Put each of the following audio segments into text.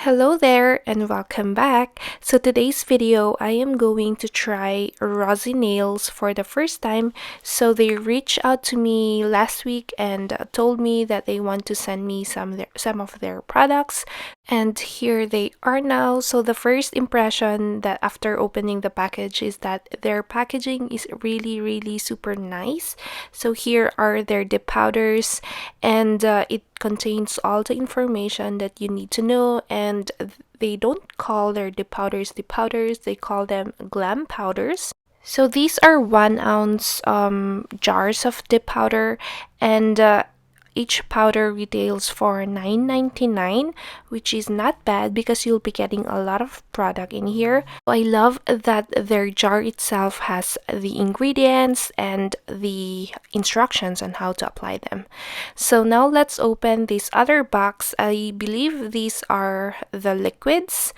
Hello there and welcome back. So today's video I am going to try Rossi nails for the first time. So they reached out to me last week and told me that they want to send me some of their products, and here they are now. So the first impression that after opening the package is that their packaging is really super nice. So here are their dip powders, and it contains all the information that you need to know. And they don't call their dip powders, they call them glam powders. So these are 1 ounce jars of dip powder, and each powder retails for $9.99, which is not bad because you'll be getting a lot of product in here. I love that their jar itself has the ingredients and the instructions on how to apply them. So now let's open this other box. I believe these are the liquids,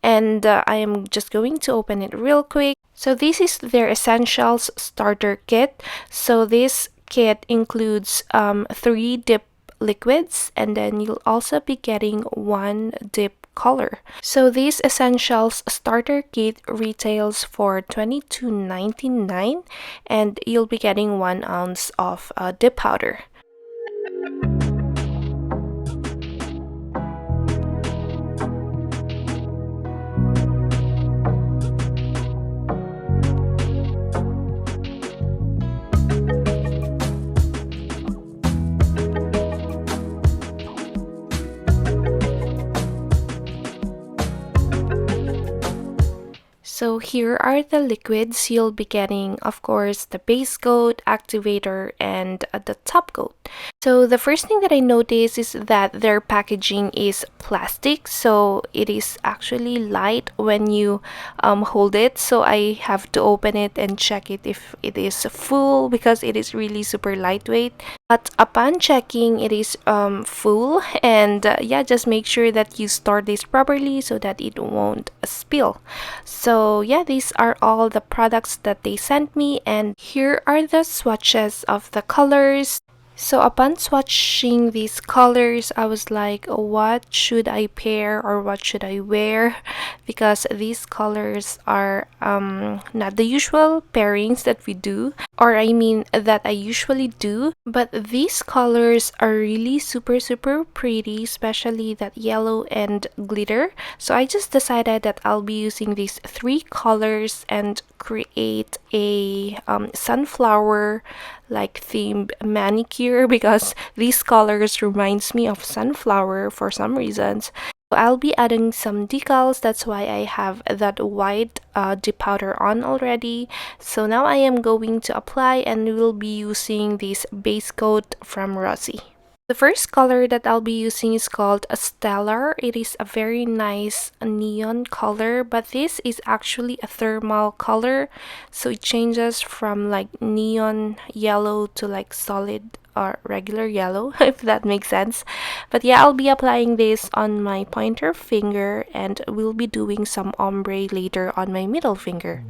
and I am just going to open it real quick. So this is their essentials starter kit. So this kit includes 3 dip liquids, and then you'll also be getting 1 dip color. So this essentials starter kit retails for $22.99, and you'll be getting 1 ounce of dip powder. So here are the liquids. You'll be getting, of course, the base coat, activator, and the top coat. So the first thing that I noticed is that their packaging is plastic, so it is actually light when you hold it. So I have to open it and check it if it is full, because it is really super lightweight. But upon checking, it is full, and yeah, just make sure that you store this properly so that it won't spill. So yeah, these are all the products that they sent me, and here are the swatches of the colors. So upon swatching these colors, I was like, what should I pair or what should I wear? Because these colors are not the usual pairings that we do, or I mean that I usually do, but these colors are really super pretty, especially that yellow and glitter. So I just decided that I'll be using these 3 colors and create a sunflower like themed manicure, because these colors reminds me of sunflower for some reasons. So I'll be adding some decals. That's why I have that white dip powder on already. So now I am going to apply, and we will be using this base coat from Rossi. The first color that I'll be using is called a Stellar. It is a very nice neon color, but this is actually a thermal color, so it changes from like neon yellow to like solid or regular yellow, if that makes sense. But yeah, I'll be applying this on my pointer finger, and we'll be doing some ombre later on my middle finger.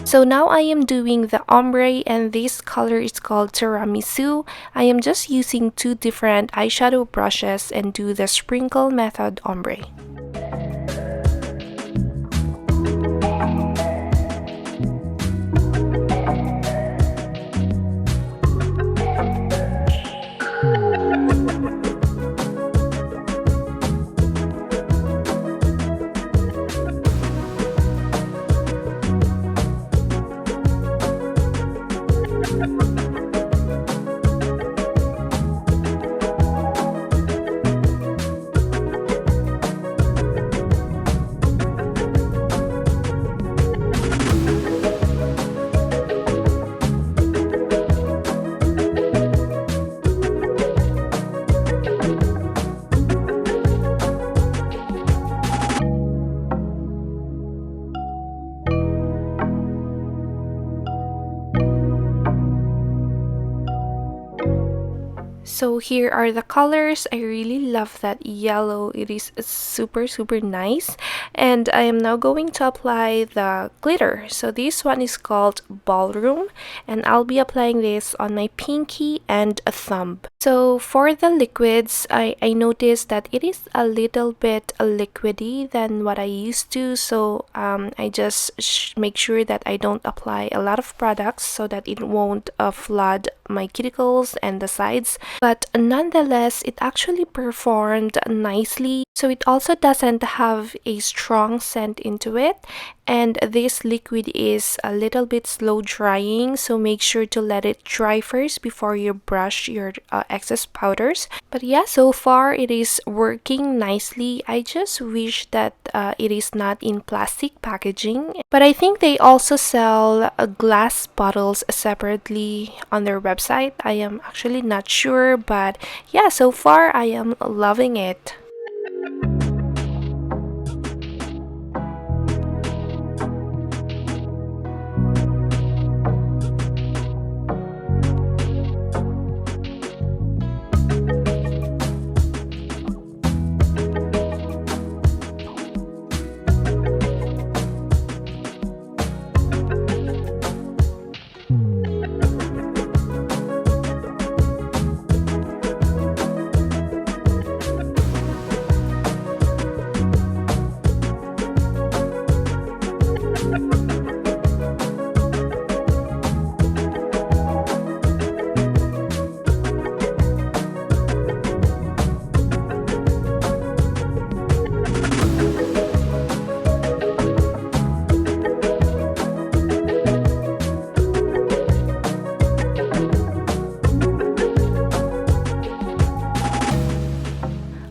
So now I am doing the ombre, and this color is called Tiramisu. I am just using 2 different eyeshadow brushes and do the sprinkle method ombre. So here are the colors. I really love that yellow. It is super nice. And I am now going to apply the glitter. So this one is called Ballroom, and I'll be applying this on my pinky and a thumb. So for the liquids, I noticed that it is a little bit liquidy than what I used to. So I just make sure that I don't apply a lot of products so that it won't flood my cuticles and the sides. But nonetheless, it actually performed nicely. So it also doesn't have a strong scent into it, and this liquid is a little bit slow drying, so make sure to let it dry first before you brush your excess powders. But yeah, so far it is working nicely. I just wish that it is not in plastic packaging, but I think they also sell glass bottles separately on their website. I am actually not sure, but yeah, so far I am loving it.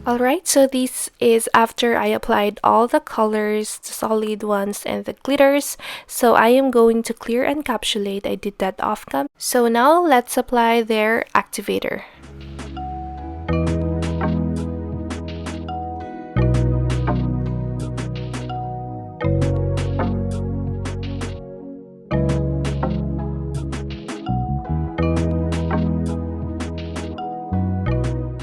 Alright, so this is after I applied all the colors, the solid ones, and the glitters. So I am going to clear encapsulate. I did that off cam. So now let's apply their activator.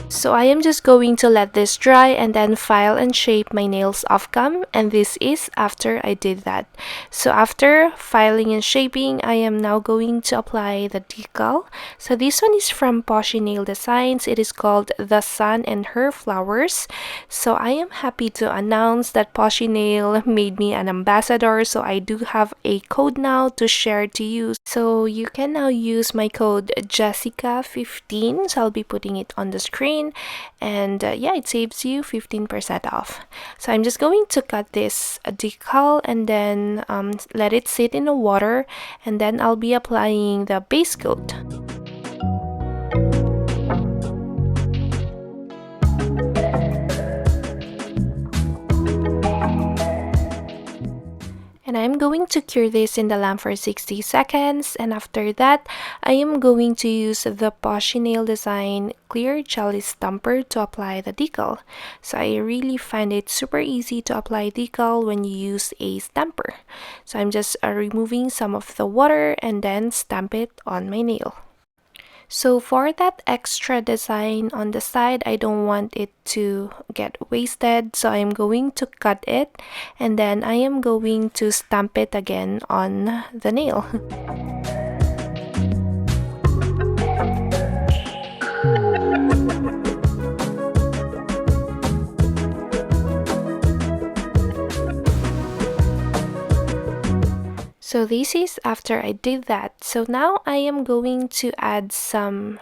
So I am just going to let this dry and then file and shape my nails off cam, and this is after I did that. So after filing and shaping, I am now going to apply the decal. So this one is from Poshy Nail Designs. It is called The Sun and Her Flowers. So I am happy to announce that Poshy Nail made me an ambassador, so I do have a code now to share to you. So you can now use my code Jessica15. So I'll be putting it on the screen. And yeah, it saves you 15% off. So I'm just going to cut this decal and then let it sit in the water, and then I'll be applying the base coat. And I'm going to cure this in the lamp for 60 seconds, and after that, I am going to use the Poshy Nail Design Clear Jelly Stamper to apply the decal. So I really find it super easy to apply decal when you use a stamper. So I'm just removing some of the water and then stamp it on my nail. So for that extra design on the side, I don't want it to get wasted, so I'm going to cut it and then I am going to stamp it again on the nail. So this is after I did that. So now I am going to add some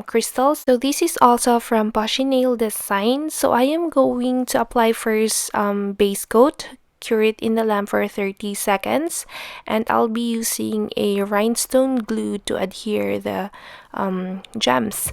crystals. So this is also from Poshy Nail Design. So I am going to apply first base coat, cure it in the lamp for 30 seconds, and I'll be using a rhinestone glue to adhere the gems.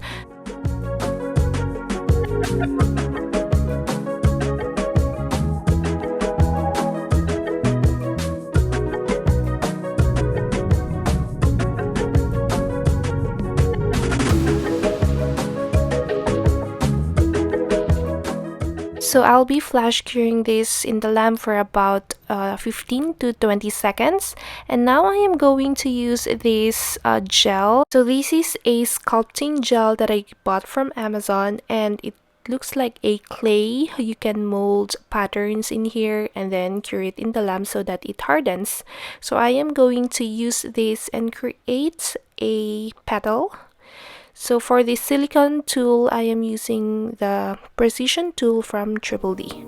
So I'll be flash curing this in the lamp for about 15 to 20 seconds. And now I am going to use this gel. So this is a sculpting gel that I bought from Amazon, and it looks like a clay. You can mold patterns in here and then cure it in the lamp so that it hardens. So I am going to use this and create a petal. So for the silicone tool, I am using the precision tool from Triple D.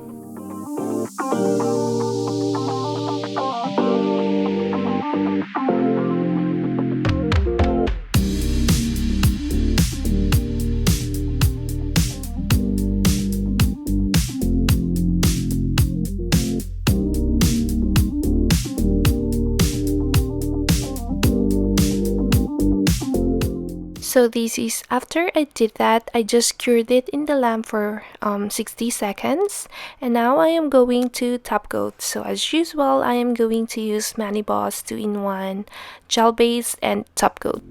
So this is after I did that. I just cured it in the lamp for 60 seconds, and now I am going to top coat. So as usual, I am going to use Maniboss 2-in-1 gel base and top coat.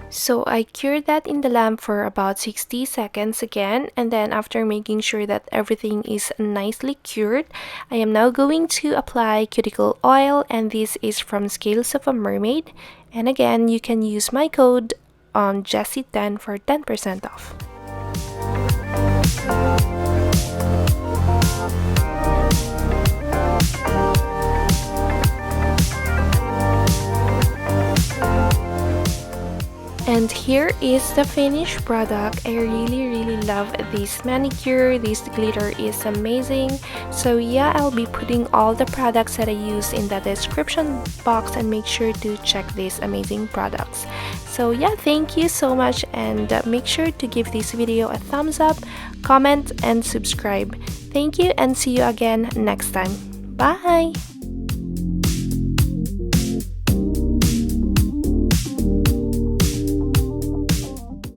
So I cured that in the lamp for about 60 seconds again, and then after making sure that everything is nicely cured, I am now going to apply cuticle oil, and this is from Scales of a Mermaid. And again, you can use my code on Jessie10 for 10% off. And here is the finished product. I really love this manicure. This glitter is amazing. So yeah, I'll be putting all the products that I use in the description box, and make sure to check these amazing products. So yeah, thank you so much, and make sure to give this video a thumbs up, comment, and subscribe. Thank you, and see you again next time. Bye!